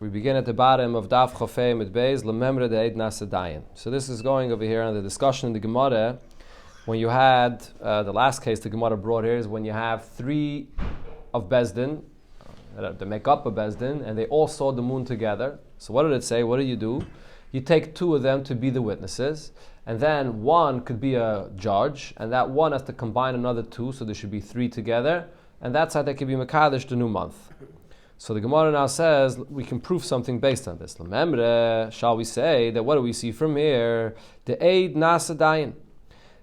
We begin at the bottom of Daf Chofei Mit Beis, Lememre de Eid Nasadayin. So this is going over here on the discussion in the Gemara. When you had, the last case the Gemara brought here is when you have three of Bezdin, they make up a Bezdin, and they all saw the moon together. So what did it say? What do? You take two of them to be the witnesses, and then one could be a judge, and that one has to combine another two, so there should be three together, and that's how they could be Mekadesh the new month. So the Gemara now says we can prove something based on this. Lememre, shall we say that what do we see from here? The Eid Nasadayin.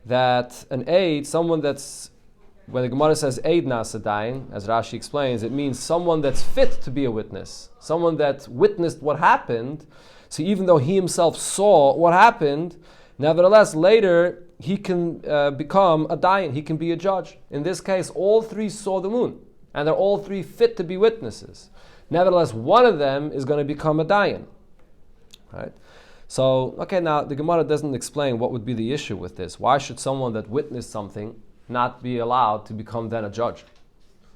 That an Eid, someone that's, when the Gemara says Eid Nasadayin, as Rashi explains, it means someone that's fit to be a witness. Someone that witnessed what happened. So even though he himself saw what happened, nevertheless later he can become a dayan, he can be a judge. In this case, all three saw the moon. And they're all three fit to be witnesses. Nevertheless, one of them is going to become a dayan. Right? So, okay, now the Gemara doesn't explain what would be the issue with this. Why should someone that witnessed something not be allowed to become then a judge?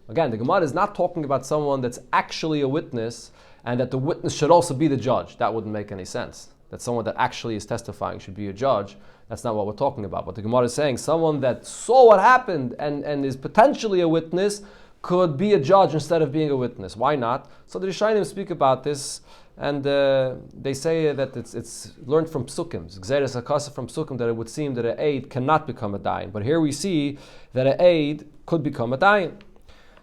Again, the Gemara is not talking about someone that's actually a witness and that the witness should also be the judge. That wouldn't make any sense. That someone that actually is testifying should be a judge. That's not what we're talking about. But the Gemara is saying someone that saw what happened and is potentially a witness could be a judge instead of being a witness. Why not? So the Rishonim speak about this, and they say that it's learned from Psukim. It's Gzeres HaKasa from Psukim, that it would seem that an aid cannot become a dayan. But here we see that an aid could become a dayan.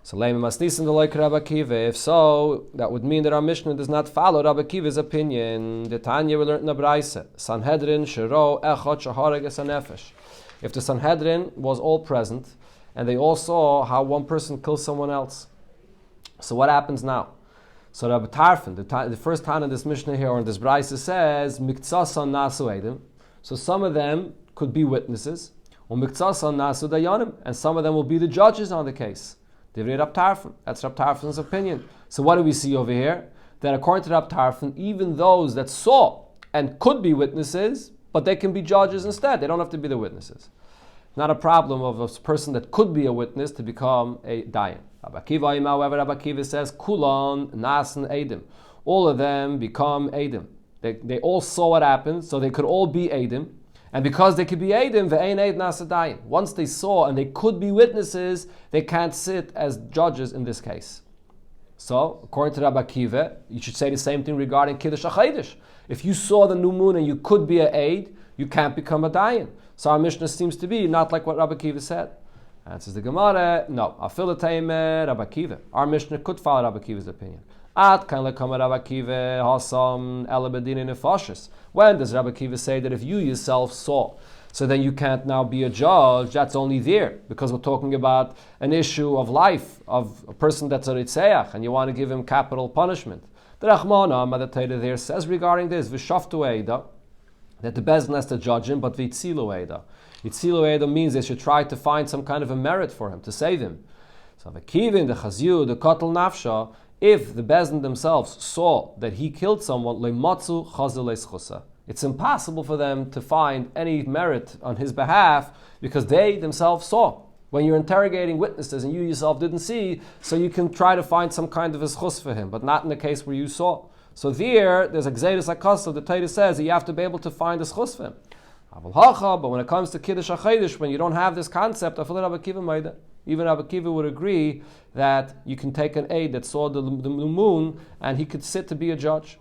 So if so, that would mean that our Mishnah does not follow Rabbi Akiva's opinion. The Tanya we learned in the Braisa, Sanhedrin shero echad shahareg es hanefesh. If the Sanhedrin was all present, and they all saw how one person kills someone else. So what happens now? So Rabbi Tarfon, the first time in this Mishnah here, or in this Braisa, says, Miktsasan nasu edim. So some of them could be witnesses, or Miktsasan nasu dayanim, and some of them will be the judges on the case. Divrei Rabbi Tarfon. That's Rabbi Tarfon's opinion. So what do we see over here? That according to Rabbi Tarfon, even those that saw and could be witnesses, but they can be judges instead. They don't have to be the witnesses. Not a problem of a person that could be a witness to become a dayan. Rabbi Akiva, however, Rabbi Akiva says, Kulan, Nasan, Edim. All of them become Edim. They all saw what happened, so they could all be Edim. And because they could be Edim, ve'ein Eid Nasa dayan. Once they saw and they could be witnesses, they can't sit as judges in this case. So, according to Rabbi Akiva, you should say the same thing regarding Kiddush HaChaydish. If you saw the new moon and you could be an Eid, you can't become a dayan. So our Mishnah seems to be not like what Rabbi Akiva said. Answers the Gemara, no. Rabbi Akiva. Our Mishnah could follow Rabbi Akiva's opinion. When does Rabbi Akiva say that if you yourself saw, so then you can't now be a judge? That's only there because we're talking about an issue of life, of a person that's a ritzeach, and you want to give him capital punishment. The Rachmana, the Torah there says regarding this, V'shaftu Eida, that the Bezdin has to judge him, but Vitzilu Eida. Vitzilu Eida means they should try to find some kind of a merit for him, to save him. So the Kivin, the Chazyu, the Kotel Nafsha, if the Bezdin themselves saw that he killed someone, Leimatzu Chazil Eschusa. It's impossible for them to find any merit on his behalf because they themselves saw. When you're interrogating witnesses and you yourself didn't see, so you can try to find some kind of eschus for him, but not in the case where you saw. So there's a Gzeres HaKasa, the Torah says that you have to be able to find a schus for him. But when it comes to Kiddush HaChaydish, when you don't have this concept, even Rabbi Akiva would agree that you can take an aid that saw the moon and he could sit to be a judge.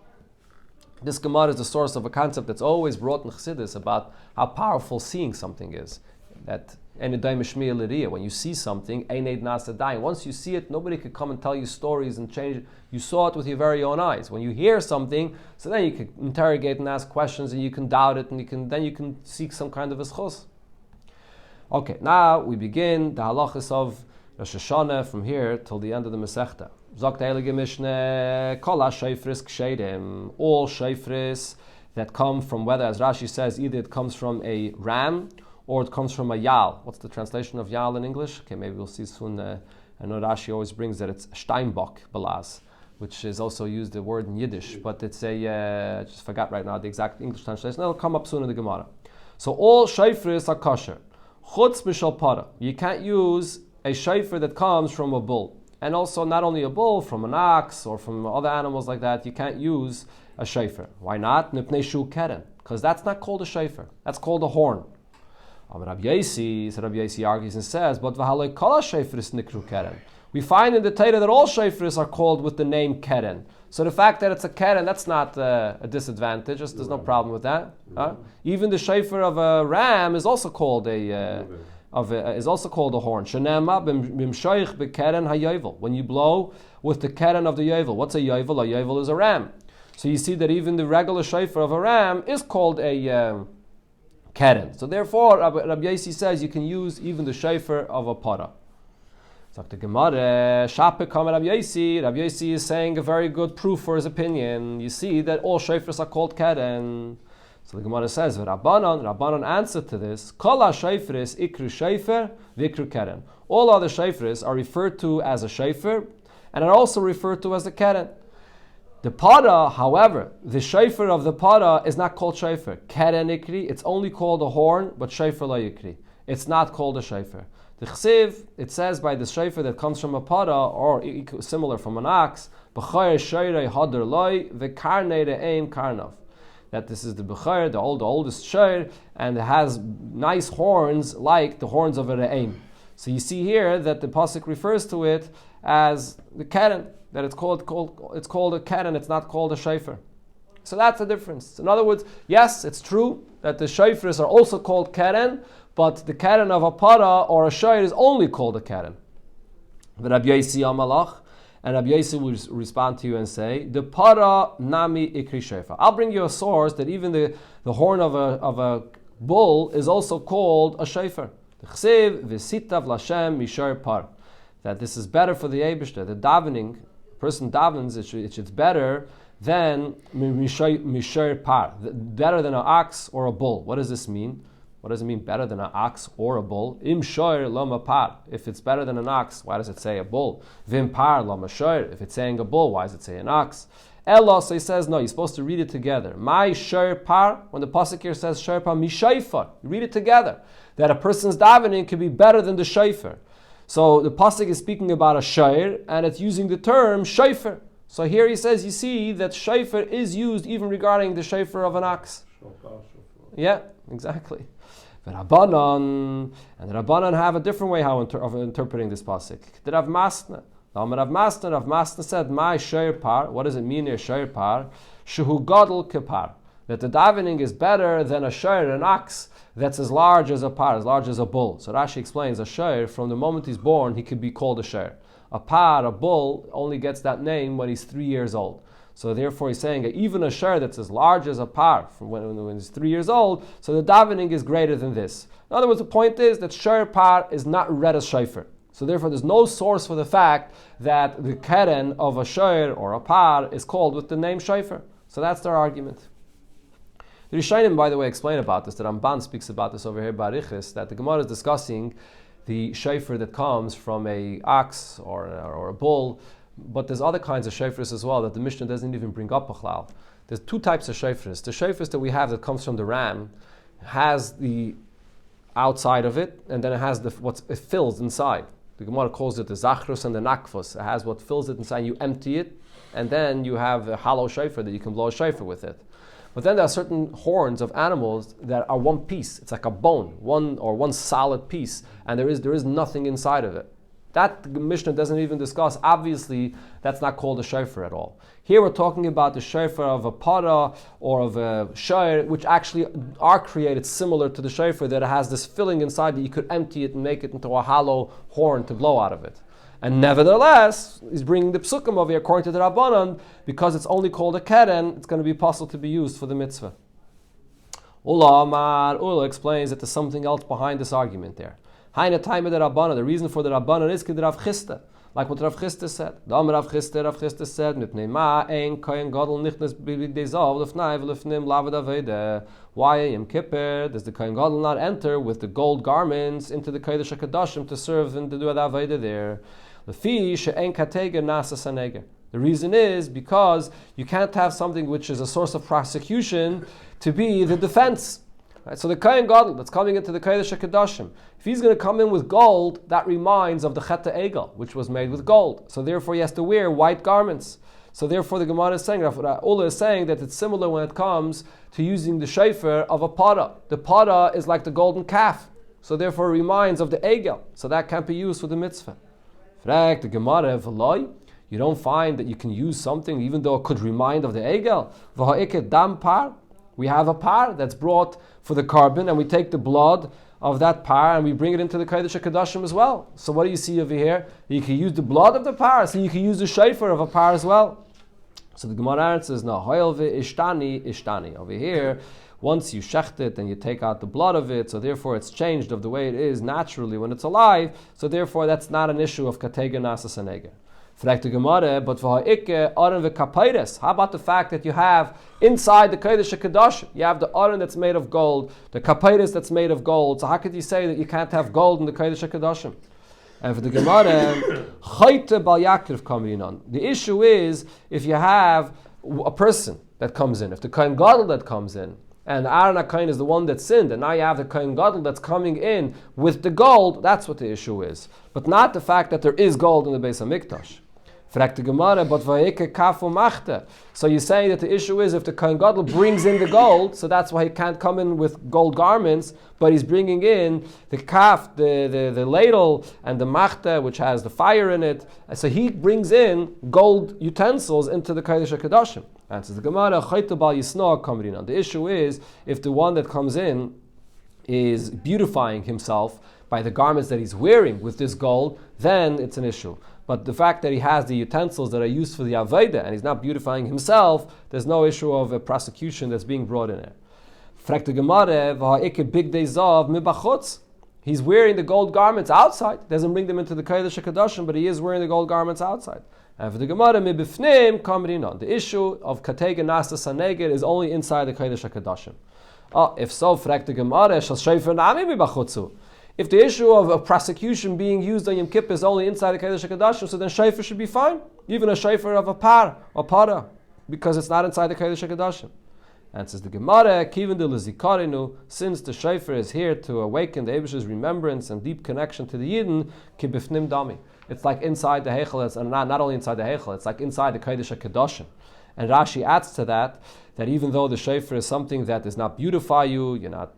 This Gemara is the source of a concept that's always brought in Chassidus about how powerful seeing something is. That when you see something, once you see it, nobody could come and tell you stories and change it. You saw it with your very own eyes. When you hear something, so then you can interrogate and ask questions, and you can doubt it, and you can seek some kind of eschus. Okay, now we begin the halachas of Rosh Hashanah from here till the end of the Masechta. Zok the Heilige Mishnah, Kol ha-shofris kshedim, all shofris that come from, whether, as Rashi says, either it comes from a ram or it comes from a yal. What's the translation of yal in English? Okay, maybe we'll see soon. I know Rashi always brings that it's steinbock belaz, which is also used the word in Yiddish, but it's I just forgot right now the exact English translation. It'll come up soon in the Gemara. So all shofris are kosher. Chutz b'shal para. You can't use a shofar that comes from a bull. And also, not only a bull, from an ox or from other animals like that, you can't use a shofar. Why not? Because that's not called a shofar. That's called a horn. Rabbi Yossi argues and says, but we find in the Torah that all shofars are called with the name keren. So the fact that it's a keren, that's not a disadvantage. There's no problem with that. Even the shofar of a ram is also called a horn. When you blow with the keren of the yovel. What's a yovel? A yovel is a ram. So you see that even the regular shofar of a ram is called a keren. So therefore, Rabbi Yossi says you can use even the shofar of a para. So the Gemara, Rabbi Yossi is saying a very good proof for his opinion. You see that all shofars are called keren. So the Gemara says, Rabbanan answer to this, Kol ha-shofris ikru shofar v'ikru keren. All other shofars are referred to as a shofar and are also referred to as a keren. The para, however, the shofar of the para is not called shofar. Keren ikri, it's only called a horn, but shofar la ikri. It's not called a shofar. The chsiv, it says by the shofar that comes from a para, or similar from an ox, b'chayr shoyrei hadar loi v'karnei re'eim karnav. That this is the b'chayr, the oldest shayr, and it has nice horns like the horns of a re'eim. So you see here that the pasuk refers to it as the keren. That it's called a keren, it's not called a shofar. So that's the difference. In other words, yes, it's true that the shofars are also called keren, but the keren of a para or a shayr is only called a keren. But Rabbi Yossi Amalach, and Rabbi Yossi will respond to you and say, the para nami ikri shofar. I'll bring you a source that even the horn of a bull is also called a shofar. The chsiv v'sitav lashem mishar par. That this is better for the Eibishter. The davening, person davens, it's better than mishar par, better than an ox or a bull. What does this mean? What does it mean better than an ox or a bull? Im shoir lama par. If it's better than an ox, why does it say a bull? Vim par lama shoir. If it's saying a bull, why does it say an ox? Ella, so he says, no, you're supposed to read it together. My shoir par, when the pasuk here says shoir par, mishayfar. You read it together. That a person's davening could be better than the shofar. So the pasuk is speaking about a shoir, and it's using the term shofar. So here he says, you see that shofar is used even regarding the shofar of an ox. Yeah, exactly. The Rabbanan have a different way of interpreting this pasuk. The Rav Masna said, "My shoir par." What does it mean here? Shoir par, shehu gadol kepar. That the davening is better than a shoir, an ox that's as large as a par, as large as a bull. So Rashi explains a shoir, from the moment he's born, he could be called a shoir. A par, a bull, only gets that name when he's 3 years old. So therefore he's saying that even a shoir that's as large as a par from when he's 3 years old, so the davening is greater than this. In other words, the point is that shoir par is not read as shofar. So therefore there's no source for the fact that the keren of a shoir or a par is called with the name shofar. So that's their argument. The Rishonim, by the way, explain about this. The Ramban speaks about this over here by Arichis, that the Gemara is discussing the shofar that comes from a ox or a bull. But there's other kinds of shofars as well that the Mishnah doesn't even bring up Bechlal. There's two types of shofars. The shofars that we have that comes from the ram has the outside of it, and then it has what it fills inside. The Gemara calls it the zachrus and the nakfus. It has what fills it inside. You empty it, and then you have a hollow shofar that you can blow a shofar with it. But then there are certain horns of animals that are one piece. It's like a bone, one solid piece, and there is nothing inside of it. That the Mishnah doesn't even discuss. Obviously, that's not called a shofar at all. Here we're talking about the shofar of a para or of a shoir, which actually are created similar to the shofar, that it has this filling inside that you could empty it and make it into a hollow horn to blow out of it. And nevertheless, he's bringing the psukim over here according to the Rabbanan, because it's only called a keren, it's going to be possible to be used for the mitzvah. Ula explains that there's something else behind this argument there. The reason for the Rabbanan is Rav Chisda, like what Rav Chisda said. Rav Chisda said, why Yom Kippur does the Kohen Gadol not enter with the gold garments into the Kodesh HaKadoshim to serve and to do the Aveda there? The reason is because you can't have something which is a source of prosecution to be the defense. Right? So the Kohen Gadol that's coming into the Kodesh HaKadoshim, if he's going to come in with gold, that reminds of the Chet Egel, which was made with gold. So therefore he has to wear white garments. So therefore the Gemara is saying, Ula is saying that it's similar when it comes to using the shofar of a para. The para is like the golden calf. So therefore it reminds of the Egel. So that can't be used for the mitzvah. The Gemara v'loi, you don't find that you can use something even though it could remind of the Egel. V'ha'ike dam par. We have a par that's brought for the carbon, and we take the blood of that par and we bring it into the Kodesh HaKadoshim as well. So what do you see over here? You can use the blood of the par, so you can use the shofar of a par as well. So the Gemara answers, no, hoil ishtani. Over here, once you shecht it and you take out the blood of it, so therefore it's changed of the way it is naturally when it's alive, so therefore that's not an issue of katega nasas aneger. But how about the fact that you have inside the Kodesh HaKadoshim, you have the aron that's made of gold, the kapairis that's made of gold. So how could you say that you can't have gold in the Kodesh HaKadoshim? And for the Gemara, the issue is if you have a person that comes in, if the Kohen Gadol that comes in, and the Aaron HaKohen is the one that sinned, and now you have the Kohen Gadol that's coming in with the gold, that's what the issue is. But not the fact that there is gold in the Beis HaMikdash. So you say that the issue is if the Kohen Gadol brings in the gold, so that's why he can't come in with gold garments, but he's bringing in the kaf, the ladle, and the machta, which has the fire in it. So he brings in gold utensils into the Kodesh HaKadoshim. Answers the Gemara, the issue is if the one that comes in is beautifying himself by the garments that he's wearing with this gold, then it's an issue. But the fact that he has the utensils that are used for the Aveda and he's not beautifying himself, there's no issue of a prosecution that's being brought in there. He's wearing the gold garments outside. Doesn't bring them into the Kodesh HaKadoshim, but he is wearing the gold garments outside. And for the Gemara, the issue of Katega Nasta Saneger is only inside the Kodesh HaKadoshim. If so, the Gemara, if the issue of a prosecution being used on Yom Kippur is only inside the Kodesh HaKadoshim, so then shofar should be fine. Even a shofar of a par or para, because it's not inside the Kodesh HaKadoshim. Answers the Gemara, Kivin de Lizikarinu, since the shofar is here to awaken the Eibusher's remembrance and deep connection to the Yidden, kibifnim dami. It's like inside the Heichel, and not only inside the Heichel, it's like inside the Kodesh HaKadoshim. And Rashi adds to that even though the shofar is something that does not beautify you, you're not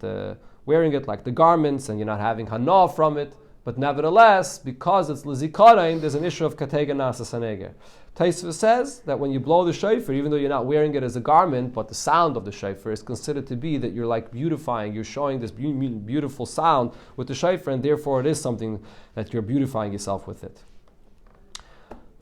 wearing it like the garments, and you're not having hana from it, but nevertheless, because it's lizikarein, there's an issue of katega nasa saneger. Taisva says that when you blow the shofar, even though you're not wearing it as a garment, but the sound of the shofar is considered to be that you're like beautifying, you're showing this beautiful sound with the shofar, and therefore it is something that you're beautifying yourself with it.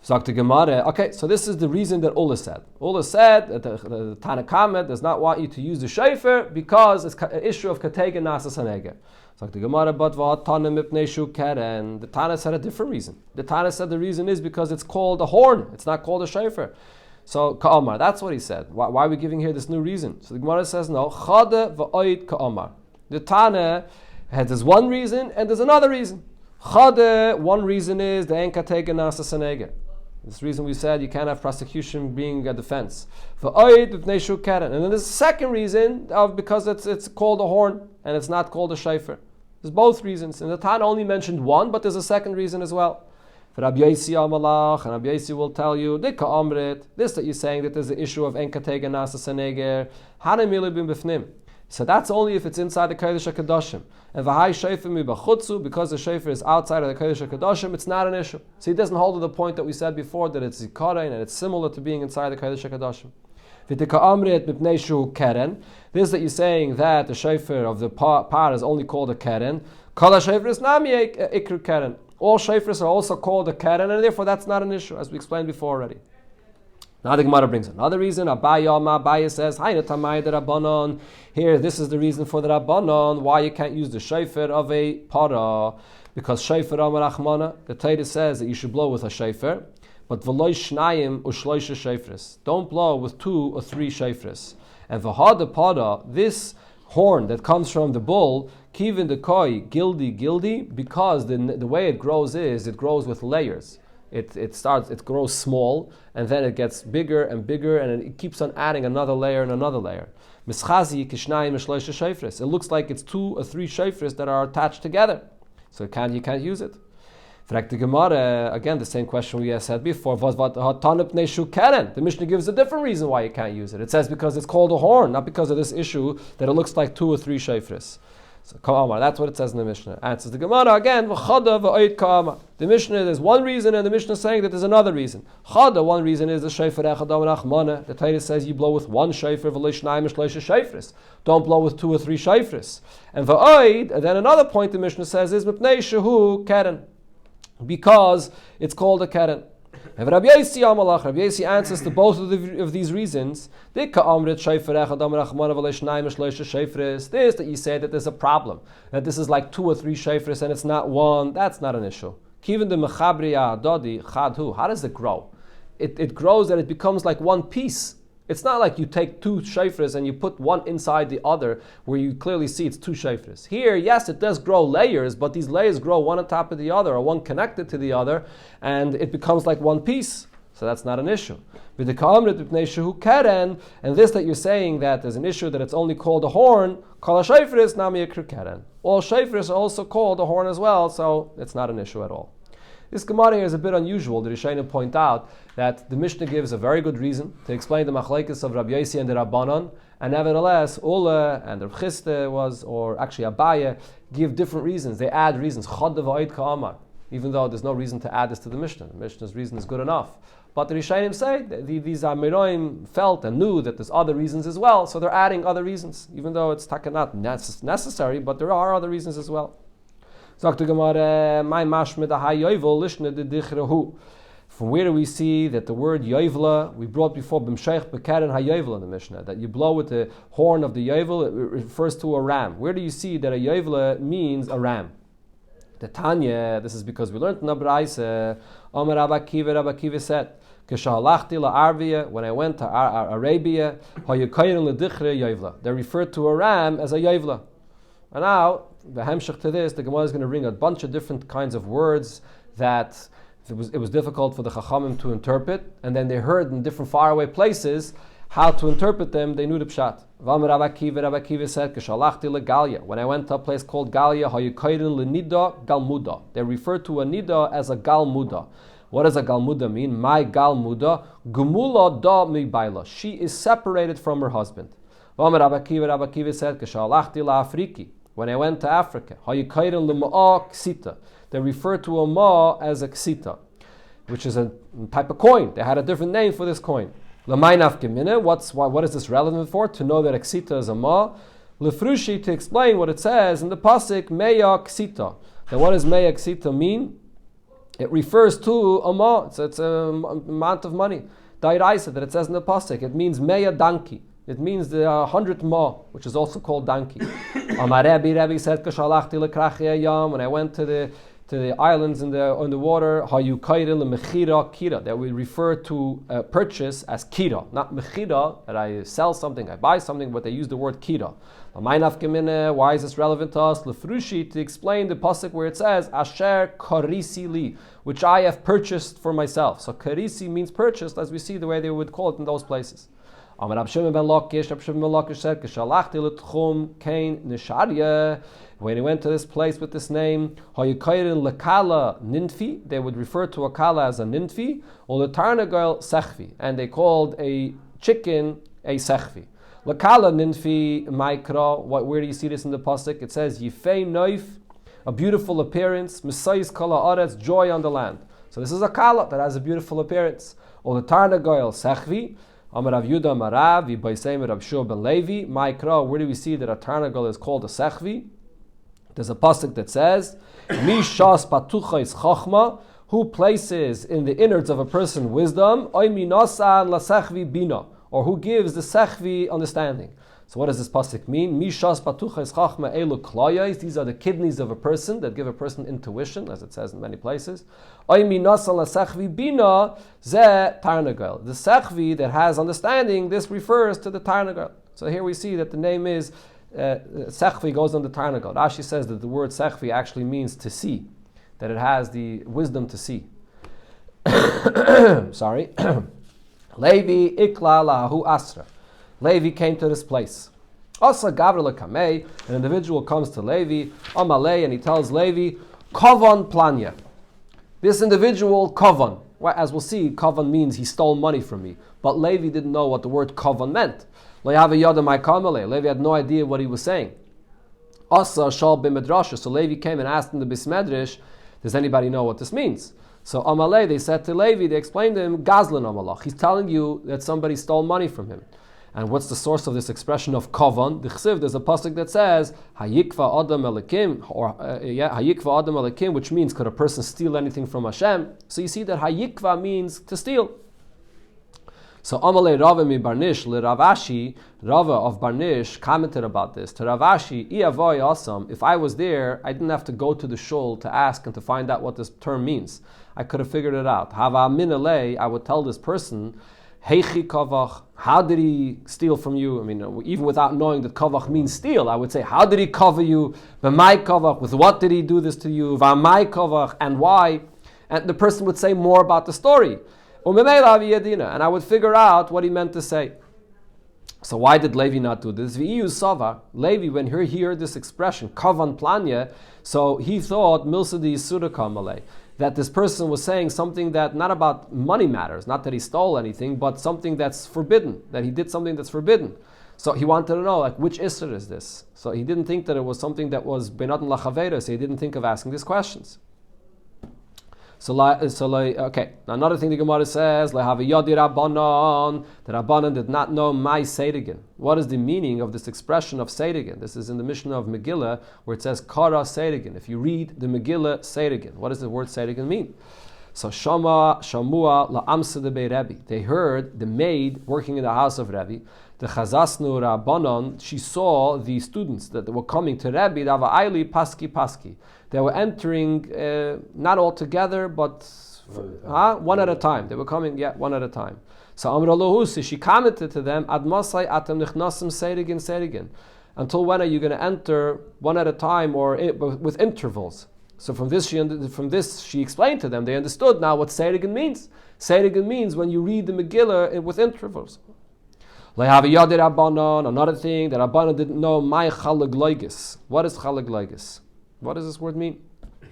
Okay, so this is the reason that Ula said. Ula said that the Tana Kama does not want you to use the shofar because it's an issue of katega nasa saneger. So the Gemara, but the Tana said a different reason. The Tana said the reason is because it's called a horn. It's not called a shofar. So Ka'amar, that's what he said. Why are we giving here this new reason? So the Gemara says no. Chade v'oid Ka'amar. The Tana has one reason and there's another reason. Chade, one reason is the en katega nasa saneger. This reason we said you can't have prosecution being a defense. And then there's a second reason because it's called a horn and it's not called a shofar. There's both reasons. And the Tana only mentioned one, but there's a second reason as well. For Rabbi Yosi Amalach, and Rabbi Yosi will tell you, this that you're saying that there's an issue of en katega nasa saneger, hanemilu bim bifnim. So that's only if it's inside the Kodesh HaKadoshim. And v'hai shofar mi b'chutzu, because the shofar is outside of the Kodesh HaKadoshim, it's not an issue. So he doesn't hold to the point that we said before, that it's zikarein and it's similar to being inside the Kodesh HaKadoshim. V'tika amrit mipnei shu keren. This that you're saying that the shofar of the par is only called a keren. Kol ha-shofar is nami ikru keren. All shofars are also called a keren, and therefore that's not an issue, as we explained before already. Now the Gemara brings another reason. Abaya says, here, this is the reason for the Rabbanon, why you can't use the shofar of a para. Because shofar amar achmana, the Torah says that you should blow with a shofar, but v'loy shnayim u'shloisha shofars. Don't blow with 2 or 3 shofars. And v'hada para, this horn that comes from the bull, kivin the koi, gildi, because the way it grows is, it grows with layers. It grows small, and then it gets bigger and bigger, and it keeps on adding another layer and another layer. It looks like it's 2 or 3 shayfris that are attached together, so you can't use it. The Gemara, again, the same question we had said before. The Mishnah gives a different reason why you can't use it. It says because it's called a horn, not because of this issue that it looks like 2 or 3 shayfris. So that's what it says in the Mishnah. Answers the Gemara again. The Mishnah, there's one reason, and the Mishnah is saying that there's another reason. One reason is the shayfer echad achmana. The Torah says you blow with 1 shayfer v'leishnayim shloisha shayfris. Don't blow with 2 or 3 shayfris. And then another point the Mishnah says is mipnei shehu keren, because it's called a keren. And Rabbi Yossi answers to both of these reasons. This that you say that there's a problem, that this is like 2 or 3 shayfris and it's not 1, that's not an issue. How does it grow? It grows and it becomes like one piece. It's not like you take 2 shayfris and you put one inside the other where you clearly see it's 2 shayfris. Here, yes, it does grow layers, but these layers grow one on top of the other or one connected to the other, and it becomes like one piece. So that's not an issue. And this that you're saying that there's an issue that it's only called a horn, all shayfris are also called a horn as well, so it's not an issue at all. This Gemara here is a bit unusual. The Rishonim point out that the Mishnah gives a very good reason to explain the machlekes of Rabbi Yossi and the Rabbanon, and nevertheless, Ula and Reb Chiste or actually Abaye, give different reasons. They add reasons. Even though there's no reason to add this to the Mishnah. The Mishnah's reason is good enough. But the Rishonim say that these Amiroim felt and knew that there's other reasons as well, so they're adding other reasons, even though it's not necessary, but there are other reasons as well. From where do we see that the word yoivla, we brought before b'msheich b'keren hayoivla in the Mishnah, that you blow with the horn of the yovel, it refers to a ram. Where do you see that a yoivla means a ram? The Tanya, this is because we learned in the Braise, Omer Rabbi Kiva said, when I went to Arabia, they referred to a ram as a yoivla. And now, the hemshech to this, the Gemara is going to bring a bunch of different kinds of words that it was difficult for the Chachamim to interpret, and then they heard in different faraway places how to interpret them. They knew the pshat. Rabbi Kiva said, when I went to a place called Galia, galmuda. They refer to a nida as a galmuda. What does a galmuda mean? My galmuda, gumula da mi baila. She is separated from her husband. Rabbi Kiva said, when I went to Africa, they refer to a ma as a ksita, which is a type of coin. They had a different name for this coin. What is this relevant for? To know that a ksita is a ma. Lefrushi, to explain what it says in the pasuk, meya ksita. Then what does meya ksita mean? It refers to a ma. It's an amount of money. Dairaisa, that it says in the pasuk. It means meya donkey. It means the 100 ma, which is also called donkey. Rabbi said, when I went to the islands in the water, that we refer to purchase as kira, not mechira, that I sell something, I buy something, but they use the word kira. Why is this relevant to us? Lefrushi, to explain the pasuk where it says, Asher karisi li, which I have purchased for myself. So karisi means purchased, as we see the way they would call it in those places. Rab Shimon ben Lakish said, when he went to this place with this name, they would refer to a kala as a ninfi, or the tarnagel sechvi, and they called a chicken a sechvi. Lakala ninfi maikra. Where do you see this in the pasuk? It says yifei noif, a beautiful appearance, misayis kala aretz, joy on the land. So this is a kala that has a beautiful appearance. Or the tarnagel sechvi. Amar Rav Yudah Marav, Yibaisem Rav Shua ben Levi, Maikra. Where do we see that a tarnagel is called a sechvi? There's a pasuk that says, Mishas patucha is chachma, who places in the innards of a person wisdom, oy minasan la sechvi bina, or who gives the sechvi understanding. So what does this pasuk mean? Mishas patucha is chachma elu klayais. These are the kidneys of a person that give a person intuition, as it says in many places. Oy minasan la sechvi bina ze tarnagel. The sechvi that has understanding, this refers to the tarnagel. So here we see that the name is sechvi goes on the tarnagel. Rashi says that the word sechvi actually means to see, that it has the wisdom to see. sorry, Levi ikla lahu asra. Levi came to this place. Asa gavra lekamei, an individual comes to Levi, amalei, and he tells Levi, Kovan planya. This individual, Kovan, well, as we'll see, Kovan means he stole money from me. But Levi didn't know what the word Kovan meant. Levi had no idea what he was saying. Asa shal b'medrasha. So Levi came and asked in the Bismedrish, does anybody know what this means? So Amalei, they said to Levi, they explained to him, Gazlan Amalach. He's telling you that somebody stole money from him. And what's the source of this expression of Kovan? The Chsiv, there's a pasuk that says, Hayikva Adam Elikim, or Hayikva Adam Elikim, which means, could a person steal anything from Hashem? So you see that Hayikva means to steal. So Amalei Rava mi Barnish, le Ravashi, Rava of Barnish, commented about this. To Ravashi, Iyavoy Asam, if I was there, I didn't have to go to the shul to ask and to find out what this term means. I could have figured it out. Hava minalei, I would tell this person, Heichi kavach, how did he steal from you? I mean, even without knowing that kavach means steal, I would say, how did he cover you? V'mai kavach, with what did he do this to you? V'mai kavach, and why? And the person would say more about the story. And I would figure out what he meant to say. So why did Levi not do this? Levi, when he heard this expression, kavan planya, so he thought milsadi surakamalei, that this person was saying something that not about money matters, not that he stole anything, but something that's forbidden, that he did something that's forbidden. So he wanted to know, like, which Isser is this? So he didn't think that it was something that was benatan lachavera, so he didn't think of asking these questions. Okay. Now another thing the Gemara says, Lehaviyadi Rabbanon, the Rabbanon did not know my Seidigin. What is the meaning of this expression of Seidigin? This is in the Mishnah of Megillah, where it says Kara Seidigin. If you read the Megillah Seidigin, what does the word Seidigin mean? So Shamua la'amsa de Rebbe. They heard the maid working in the house of Rebbe. The Chazasnu Rabbanon, she saw the students that were coming to Rebbe, Dava Aili Paski. They were entering not all together, but one at a time. They were coming, one at a time. So Amr Allahusi, she commented to them, Admasai atam nichnasim seirigin. Until when are you going to enter one at a time or with intervals? So from this she explained to them, they understood now what seirigin means. Seirigin means when you read the Megillah with intervals. Another thing that Rabbanan didn't know, my chalag loigis. What is chalag loigis? What does this word mean?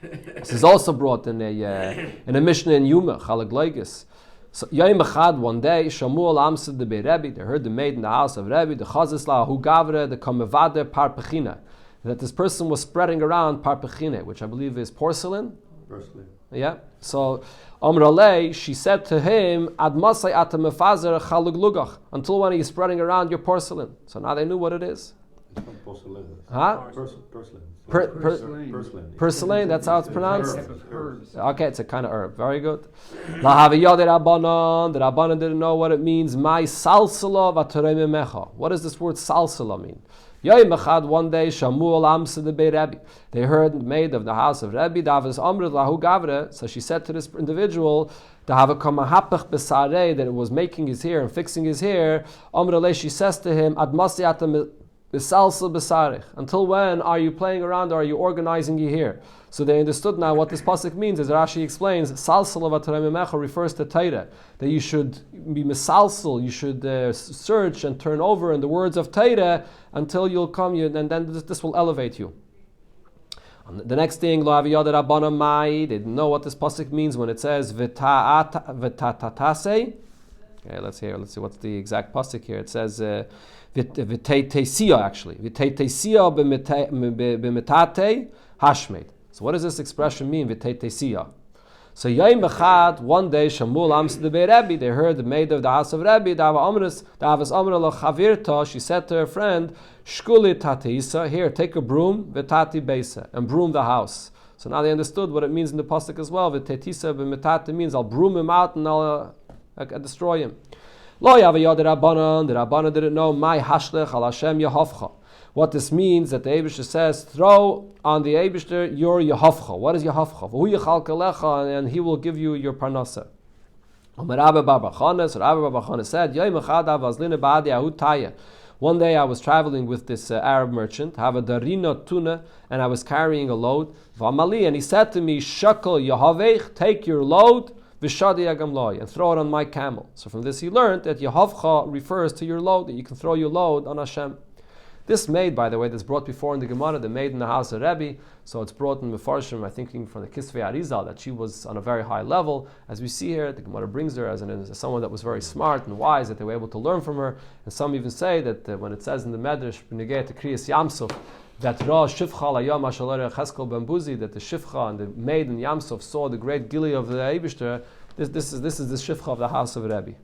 This is also brought in a Mishnah in Yuma, chalag loigis. So Yom Echad, one day, Shamuel Amsid the Rebbe, they heard the maid in the house of Rebbe, the Chazisla Hu Gavre, the Kamevade Parpechina, that this person was spreading around Parpechine, which I believe is porcelain. Yeah. So Amr Alei, she said to him, Ad Masai Atamefazer Chalug Lugach, until when are you spreading around your porcelain? So now they knew what it is. It's not porcelain. Huh? Porcelain. Porcelain, that's how it's pronounced? Okay, it's a kind of herb. Very good. The Rabbanan didn't know what it means. My salsala v'torei mecha. What does this word salsala mean? Yom Echad, one day, Shamuel Amsa the Rebbe. They heard the maid of the house of Rebbe, Davas Amrit Lahu Gavre. So she said to this individual, that it was making his hair and fixing his hair. She says to him, until when are you playing around or are you organizing your hair? So they understood now what this pasuk means. As Rashi explains, salsal refers to Torah, that you should be misalsal, you should search and turn over in the words of Torah until you'll come, and then this will elevate you. The next thing, they didn't know what this pasuk means when it says v'tatatase. Okay, let's see what's the exact pasuk here. It says v'teitesia actually. V'teitesia b'metate hashmed. So what does this expression mean? V'teitesia. So Yom Echad, one day, Shamuel Amsid the Rebbe, they heard the maid of the house of Rebbe, Davas Amra lo Chavirta, she said to her friend, Shkuli Tateisa, here, take a broom, V'tati Beisa, and broom the house. So now they understood what it means in the pasuk as well. V'tetisa b'metati means I'll broom him out and I'll destroy him. Lo Yavayod the Rabbanan didn't know, My Hashlech al Hashem Yehovcha. What this means, that the Eibishter says, throw on the Eibishter your Yehovcha. What is Yehovcha? V'hu yechal kelecha, and he will give you your parnasa. Rabbi Bar Chana said, Yom Echad avazline ba'adi ahu taya. One day I was traveling with this Arab merchant, have a darina tuna, and I was carrying a load. V'amali, and he said to me, Shakel Yehovech, take your load, v'shadi agamloi, and throw it on my camel. So from this he learned that Yehavcha refers to your load, that you can throw your load on Hashem. This maid, by the way, that's brought before in the Gemara, the maid in the house of Rebbe, so it's brought in Mefarshim, I think from the Kisvei Arizal, that she was on a very high level. As we see here, the Gemara brings her as someone that was very smart and wise, that they were able to learn from her. And some even say that when it says in the Medrash, B'negei Kriyas Yamsuf, that Ra Shifcha Layam Ashalare Cheskel Bambuzi, that the Shifcha and the maid in Yamsuf saw the great Gili of the Eibishter. This is the Shifcha of the house of Rebbe.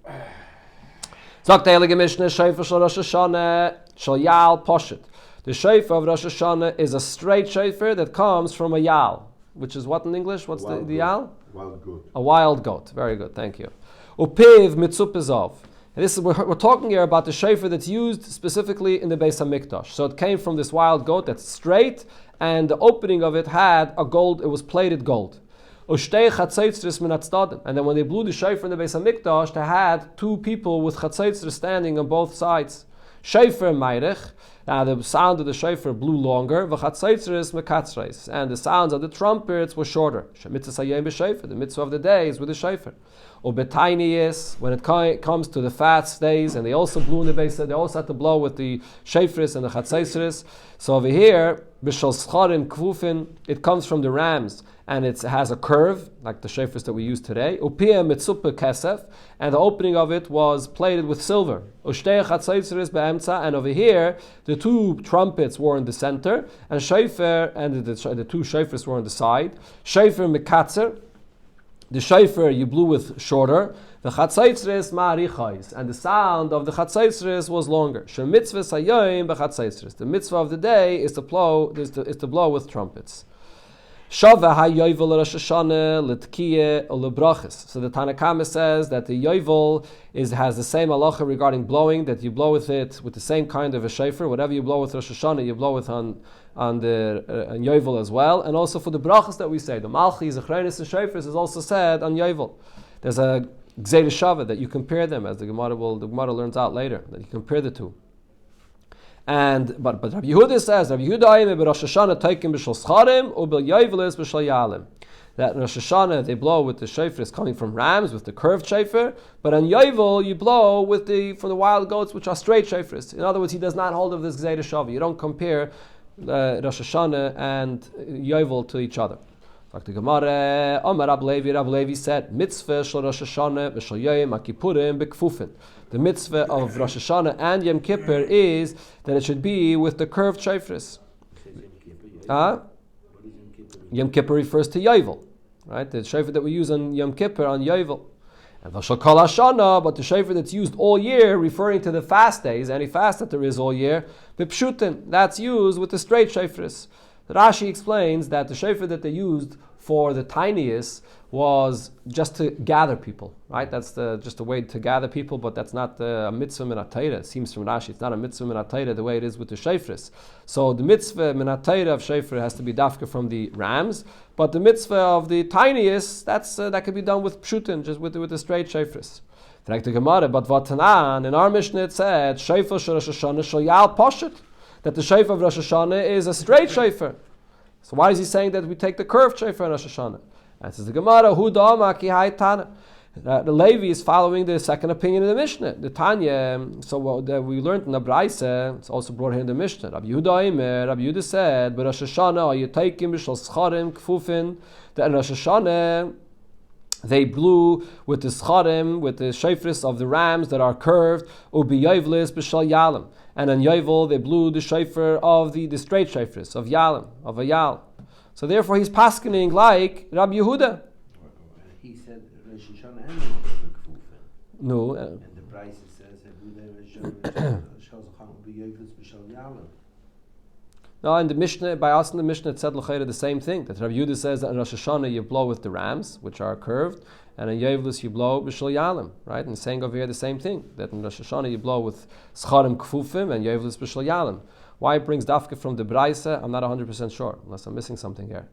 Sagt der Heilige Mishnah, Shofar shel Rosh Hashanah shel Yal Poshet. The shofar of Rosh Hashanah is a straight shofar that comes from a Yal, which is what in English? What's the Yal? Wild goat. A wild goat. Very good, thank you. Upiv mitzupizov. And this is we're talking here about the shofar that's used specifically in the Beis Hamikdash. So it came from this wild goat that's straight, and the opening of it had a gold. It was plated gold. And then when they blew the shofar in the Beis Hamikdash, they had two people with chatzaitzres standing on both sides. Shofar meirich. Now the sound of the shofar blew longer. V'chatzaitzres mekatzreis. And the sounds of the trumpets were shorter. Shemitzvah hayom b'shofar. The mitzvah of the day is with the shofar. Ubetainiyis, when it comes to the fast days, and they also blew in the Beis, they also had to blow with the shofars and the chatzaitzres. So over here, b'shal scharim kvufin, it comes from the rams, and it has a curve, like the shofars that we use today. Upia mitzupa kesef, and the opening of it was plated with silver. Ushtei chatzaitzres be'emtza, and over here, the two trumpets were in the center, and shofar, and the two shofars were on the side. Shofar mikatzer, the shofar you blew with shorter. The chatzaitzres ma'arichais, and the sound of the chatzaitzres was longer. Shem mitzvah sayoim b'chatzaitzres. The mitzvah of the day is to blow with trumpets. Shava hayovel Rosh Hashanah l'tkiye u'lebrachas. So the Tanakama says that the yovel has the same halacha regarding blowing, that you blow with it with the same kind of a shofar. Whatever you blow with Rosh Hashanah, you blow with on the yovel as well. And also for the brachas that we say, the malchi, zechrenis, and shofars is also said on yovel. There's a Gzeir Shava that you compare them, as the Gemara learns out later, that you compare the two. And but Rabbi Yehuda says, Rabbi Yehuda Rosh Hashanah taikim b'shal scharim u bil yovelis b'shal yalim. That in Rosh Hashanah they blow with the shofars coming from rams with the curved shofar, but on yovel you blow from the wild goats which are straight shofars. In other words, he does not hold of this Gzeir Shava. You don't compare Rosh Hashanah and yovel to each other. Like the Gemara, Omar Rab Levi said, Mitzvah shel Rosh Hashanah v'shel Yom HaKippurim b'kfufin. The mitzvah of Rosh Hashanah and Yom Kippur is that it should be with the curved shofars. Yom Kippur refers to Yovel, right? The shofar that we use on Yom Kippur on Yovel. And v'shel Kol Hashanah, but the shofar that's used all year, referring to the fast days, any fast that there is all year, b'pshutin, that's used with the straight shofars. Rashi explains that the shofar that they used for the tiniest was just to gather people, right? That's just a way to gather people, but that's not a mitzvah min ha-Torah. It seems from Rashi, it's not a mitzvah min ha-Torah the way it is with the shofars. So the mitzvah min ha-Torah of shofar has to be dafka from the rams, but the mitzvah of the tiniest, that could be done with pshutin, just with the straight shofars. Like the Gemara, but Vatanan, in our Mishnah it said, shofar shel Rosh Hashanah shel Yal Poshet, that the shofar of Rosh Hashanah is a straight shofar. So why is he saying that we take the curved shofar in Rosh Hashanah? And says the Gemara, Hu da'ama ki hai Tana. The Levi is following the second opinion of the Mishnah. The Tanya, we learned in the Braise, it's also brought here in the Mishnah. Rabbi Yehuda said, but Rosh Hashanah, are you taking b'shal scharim kfufin? That in Rosh Hashanah, they blew with the scharim, with the shofars of the rams that are curved, ubi yovelis b'shal yalim. And on Yovel, they blew the shofar of the straight shofars, of Yalim, of a Yal. So therefore he's paskening like Rabbi Yehuda. He said Rosh Hashanah and Kfufin. No. And the Braise says No, in the Mishnah, by us in the Mishnah, it said l'chayra the same thing. That Rabbi Yehuda says that in Rosh Hashanah you blow with the rams, which are curved, and in Yovelus you blow b'shal yalim, right? And saying over here the same thing, that in Rosh Hashanah you blow with scharim kfufim and Yovelus b'shal yalim. Why it brings dafka from the Braise, I'm not 100% sure, unless I'm missing something here.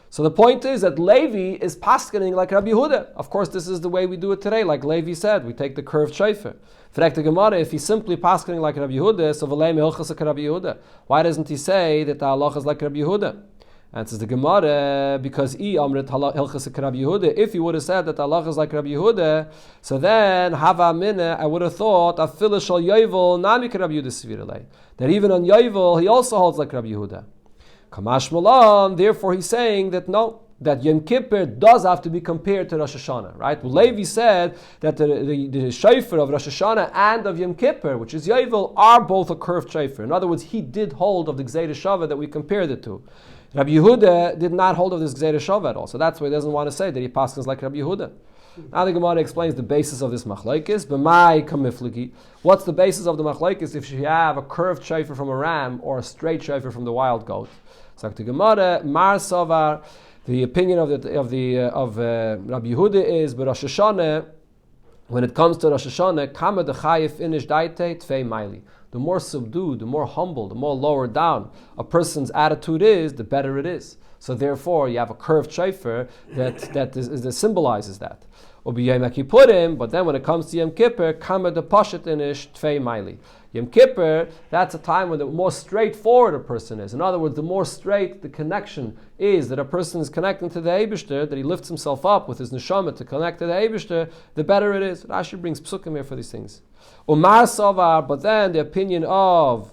So the point is that Levi is paskening like Rabbi Yehuda. Of course, this is the way we do it today. Like Levi said, we take the curved shofar. Frek the Gemara, if he's simply paskening like Rabbi Yehuda, so v'lei me'ilchas like Rabbi Yehuda. Why doesn't he say that the halacha is like Rabbi Yehuda? And says the Gemara, because if you would have said that Allah is like Rabbi Yehuda, so then Hava Mineh, I would have thought Afilah Shal Yovel Nami Rabbi Yehuda Svirelei, that even on Yovel he also holds like Rabbi Yehuda. Kamash Malan, therefore he's saying that no, that Yom Kippur does have to be compared to Rosh Hashanah, right? Well, Levi said that the shofar of Rosh Hashanah and of Yom Kippur, which is Yovel, are both a curved shofar. In other words, he did hold of the Gzeira Shava that we compared it to. Rabbi Yehuda did not hold of this Gzeira Shava at all, so that's why he doesn't want to say that he passes like Rabbi Yehuda. Now the Gemara explains the basis of this machlokes. B'mai kamifliki. What's the basis of the machlokes if you have a curved shofar from a ram or a straight shofar from the wild goat? So the Gemara Mar Savar. The opinion of Rabbi Yehuda is, but Rosh Hashanah, when it comes to Rosh Hashanah, kama dechayif inish daite tvei maili. The more subdued, the more humble, the more lower down a person's attitude is, the better it is. So therefore, you have a curved shofar that symbolizes that. But then when it comes to Yom Kippur, kama de pashat inish tvei maili. Yom Kippur, that's a time when the more straightforward a person is. In other words, the more straight the connection is that a person is connecting to the Eibishter, that he lifts himself up with his neshama to connect to the Eibishter, the better it is. Rashi brings psukim here for these things. Umar Savar, but then the opinion of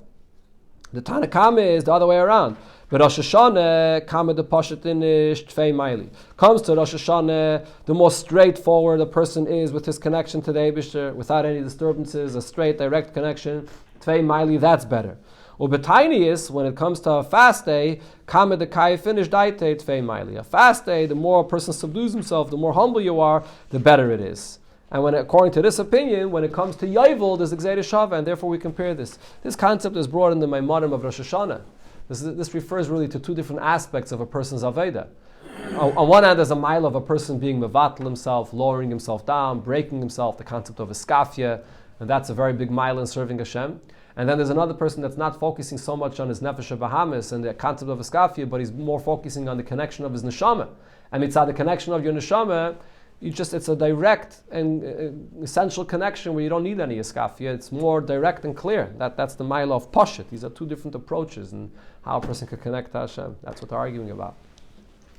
the Tanakama is the other way around. But Rosh Hashanah, kama de pashatinish tvei maili. Comes to Rosh Hashanah, the more straightforward a person is with his connection to the Eibishter, without any disturbances, a straight, direct connection, tvei maili, that's better. Ubetainius, when it comes to a fast day, kama de kayfinish daite tvei maili. A fast day, the more a person subdues himself, the more humble you are, the better it is. And when, according to this opinion, when it comes to Yovel, there's the Gzeira Shava, and therefore we compare this. This concept is brought in the Maimonim of Rosh Hashanah. This refers really to two different aspects of a person's Aveda. On one hand, there's a mile of a person being mevatel himself, lowering himself down, breaking himself, the concept of iskafia, and that's a very big mile in serving Hashem. And then there's another person that's not focusing so much on his nefesh bahamis and the concept of iskafia, but he's more focusing on the connection of his neshama. And mitzvah, the connection of your neshama, it's a direct and essential connection where you don't need any iskafia. It's more direct and clear. That's the mile of Poshet. These are two different approaches and how a person can connect to Hashem. That's what they're arguing about.